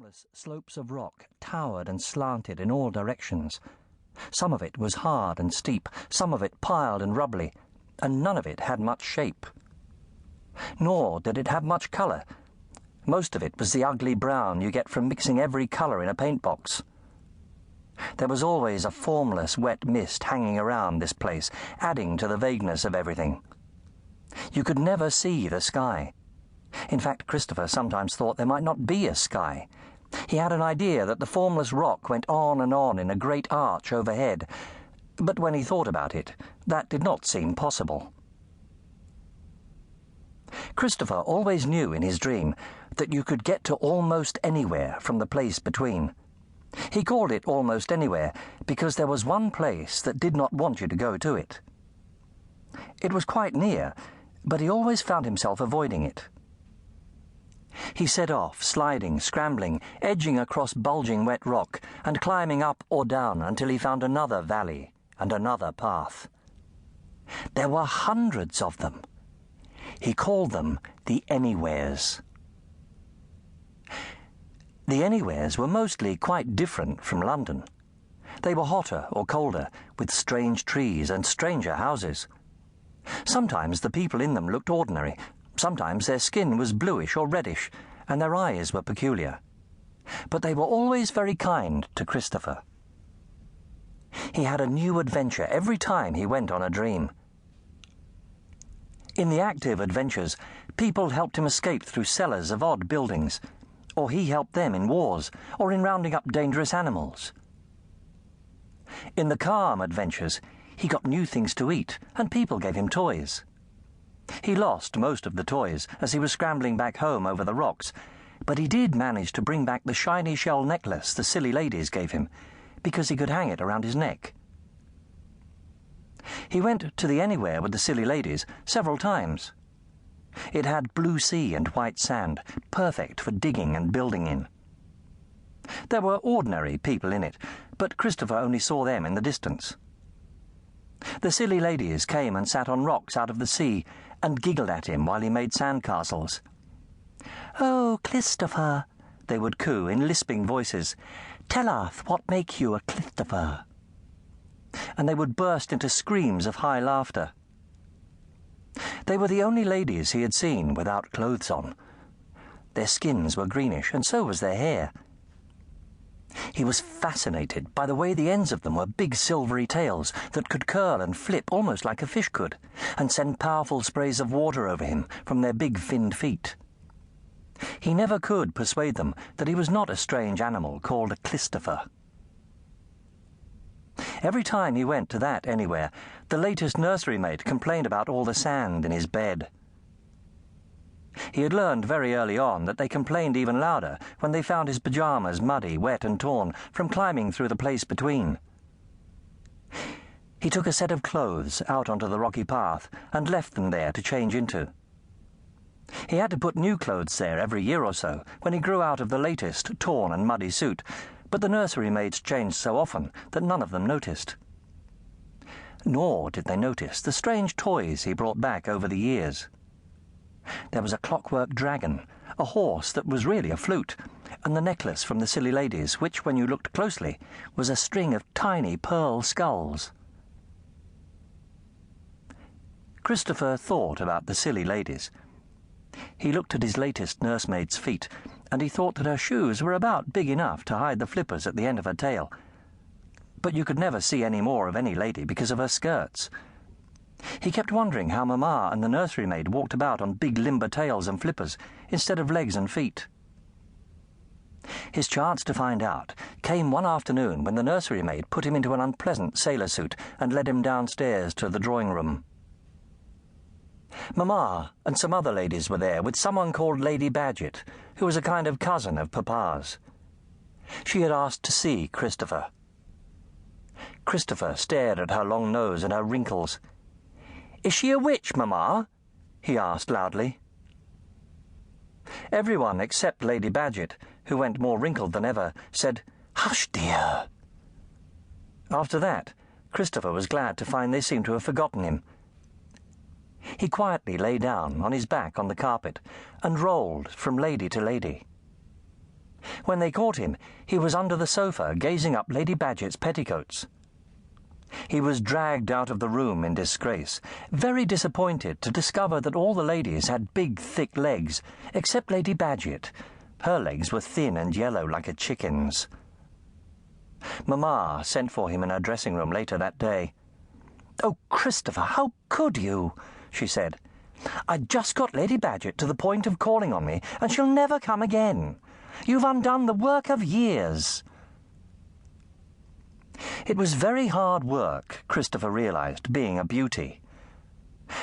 formless slopes of rock towered and slanted in all directions. Some of it was hard and steep, some of it piled and rubbly, and none of it had much shape. Nor did it have much colour. Most of it was the ugly brown you get from mixing every colour in a paint box. There was always a formless wet mist hanging around this place, adding to the vagueness of everything. You could never see the sky. In fact, Christopher sometimes thought there might not be a sky. He had an idea that the formless rock went on and on in a great arch overhead, but when he thought about it, that did not seem possible. Christopher always knew in his dream that you could get to almost anywhere from the place between. He called it almost anywhere because there was one place that did not want you to go to it. It was quite near, but he always found himself avoiding it. He set off, sliding, scrambling, edging across bulging wet rock, and climbing up or down until he found another valley and another path. There were hundreds of them. He called them the Anywheres. The Anywheres were mostly quite different from London. They were hotter or colder, with strange trees and stranger houses. Sometimes the people in them looked ordinary. Sometimes their skin was bluish or reddish, and their eyes were peculiar. But they were always very kind to Christopher. He had a new adventure every time he went on a dream. In the active adventures, people helped him escape through cellars of odd buildings, or he helped them in wars, or in rounding up dangerous animals. In the calm adventures, he got new things to eat, and people gave him toys. He lost most of the toys as he was scrambling back home over the rocks, but he did manage to bring back the shiny shell necklace the silly ladies gave him, because he could hang it around his neck. He went to the Anywhere with the silly ladies several times. It had blue sea and white sand, perfect for digging and building in. There were ordinary people in it, but Christopher only saw them in the distance. The silly ladies came and sat on rocks out of the sea and giggled at him while he made sandcastles. "Oh, Christopher," they would coo in lisping voices, "tell us what make you a Christopher." And they would burst into screams of high laughter. They were the only ladies he had seen without clothes on. Their skins were greenish, and so was their hair. He was fascinated by the way the ends of them were big silvery tails that could curl and flip almost like a fish could, and send powerful sprays of water over him from their big finned feet. He never could persuade them that he was not a strange animal called a Christopher. Every time he went to that Anywhere, the latest nursery maid complained about all the sand in his bed. He had learned very early on that they complained even louder when they found his pyjamas muddy, wet and torn from climbing through the place between. He took a set of clothes out onto the rocky path and left them there to change into. He had to put new clothes there every year or so when he grew out of the latest torn and muddy suit, but the nursery maids changed so often that none of them noticed. Nor did they notice the strange toys he brought back over the years. There was a clockwork dragon, a horse that was really a flute, and the necklace from the silly ladies, which, when you looked closely, was a string of tiny pearl skulls. Christopher thought about the silly ladies. He looked at his latest nursemaid's feet, and he thought that her shoes were about big enough to hide the flippers at the end of her tail. But you could never see any more of any lady because of her skirts. He kept wondering how Mamma and the nursery maid walked about on big limber tails and flippers instead of legs and feet. His chance to find out came one afternoon when the nursery maid put him into an unpleasant sailor suit and led him downstairs to the drawing room. Mamma and some other ladies were there with someone called Lady Badget, who was a kind of cousin of Papa's. She had asked to see Christopher. Christopher stared at her long nose and her wrinkles. "Is she a witch, Mamma?" he asked loudly. Everyone except Lady Badget, who went more wrinkled than ever, said, "Hush, dear." After that, Christopher was glad to find they seemed to have forgotten him. He quietly lay down on his back on the carpet and rolled from lady to lady. When they caught him, he was under the sofa gazing up Lady Badgett's petticoats. He was dragged out of the room in disgrace, very disappointed to discover that all the ladies had big, thick legs, except Lady Badgett. Her legs were thin and yellow like a chicken's. Mamma sent for him in her dressing room later that day. "Oh, Christopher, how could you?" she said. "I'd just got Lady Badgett to the point of calling on me, and she'll never come again. You've undone the work of years." It was very hard work, Christopher realized, being a beauty.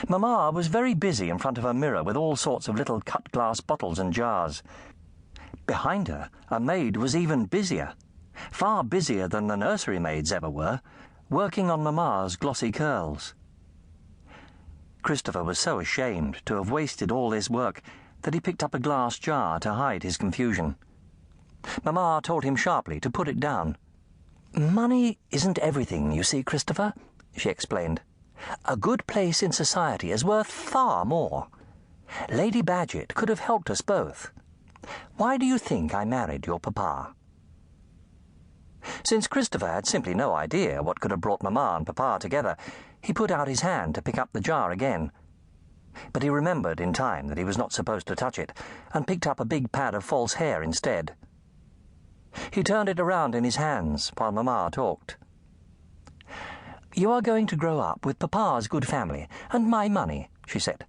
Mamma was very busy in front of her mirror with all sorts of little cut-glass bottles and jars. Behind her, a maid was even busier, far busier than the nursery maids ever were, working on Mamma's glossy curls. Christopher was so ashamed to have wasted all this work that he picked up a glass jar to hide his confusion. Mamma told him sharply to put it down. "Money isn't everything, you see, Christopher," she explained. "A good place in society is worth far more. Lady Badgett could have helped us both. Why do you think I married your papa?" Since Christopher had simply no idea what could have brought Mamma and Papa together, he put out his hand to pick up the jar again. But he remembered in time that he was not supposed to touch it, and picked up a big pad of false hair instead. He turned it around in his hands while Mamma talked. "You are going to grow up with Papa's good family and my money," she said.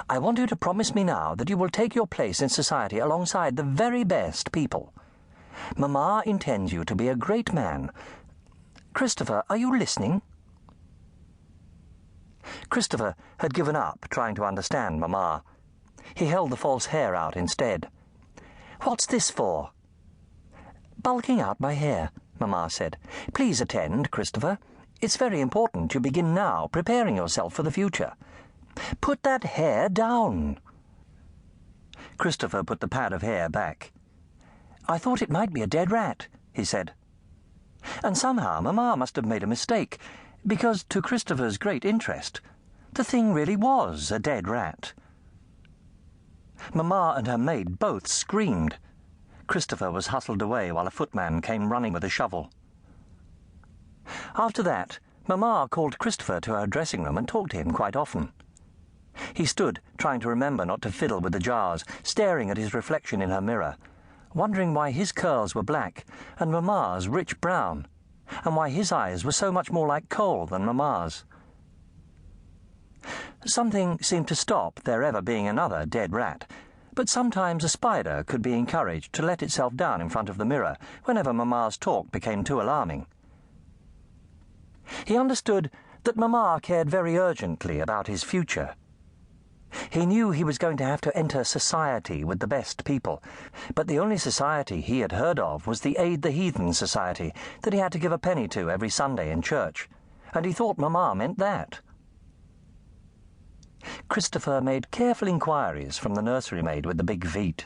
"I want you to promise me now that you will take your place in society alongside the very best people. Mamma intends you to be a great man. Christopher, are you listening?" Christopher had given up trying to understand Mamma. He held the false hair out instead. "What's this for?" "Bulking out my hair," Mamma said. "Please attend, Christopher. It's very important you begin now, preparing yourself for the future. Put that hair down." Christopher put the pad of hair back. "I thought it might be a dead rat," he said. And somehow Mamma must have made a mistake, because, to Christopher's great interest, the thing really was a dead rat. Mamma and her maid both screamed. Christopher was hustled away while a footman came running with a shovel. After that, Mamma called Christopher to her dressing room and talked to him quite often. He stood, trying to remember not to fiddle with the jars, staring at his reflection in her mirror, wondering why his curls were black and Mamma's rich brown, and why his eyes were so much more like coal than Mamma's. Something seemed to stop there ever being another dead rat, but sometimes a spider could be encouraged to let itself down in front of the mirror whenever Mamma's talk became too alarming. He understood that Mamma cared very urgently about his future. He knew he was going to have to enter society with the best people, but the only society he had heard of was the Aid the Heathen Society that he had to give a penny to every Sunday in church, and he thought Mamma meant that. Christopher made careful inquiries from the nursery maid with the big feet.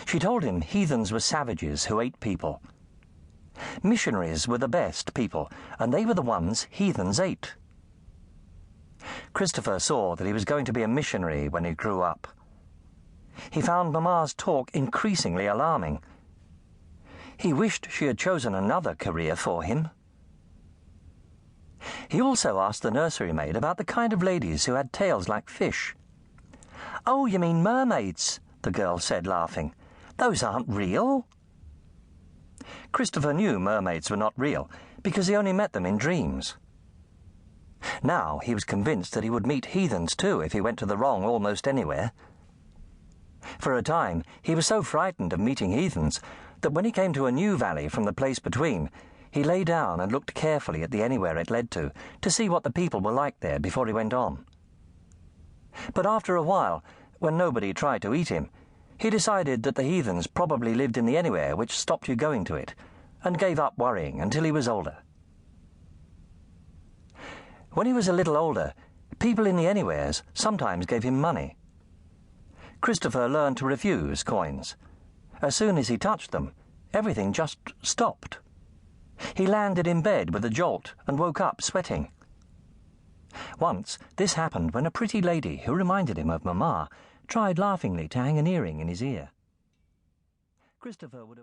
She told him heathens were savages who ate people. Missionaries were the best people, and they were the ones heathens ate. Christopher saw that he was going to be a missionary when he grew up. He found Mamma's talk increasingly alarming. He wished she had chosen another career for him. He also asked the nursery maid about the kind of ladies who had tails like fish. "Oh, you mean mermaids," the girl said, laughing. "Those aren't real." Christopher knew mermaids were not real, because he only met them in dreams. Now he was convinced that he would meet heathens too if he went to the wrong almost anywhere. For a time he was so frightened of meeting heathens that when he came to a new valley from the place between, he lay down and looked carefully at the anywhere it led to see what the people were like there before he went on. But after a while, when nobody tried to eat him, he decided that the heathens probably lived in the anywhere which stopped you going to it, and gave up worrying until he was older. When he was a little older, people in the anywheres sometimes gave him money. Christopher learned to refuse coins. As soon as he touched them, everything just stopped. He landed in bed with a jolt and woke up sweating. Once, this happened when a pretty lady who reminded him of Mamma tried laughingly to hang an earring in his ear. Christopher would have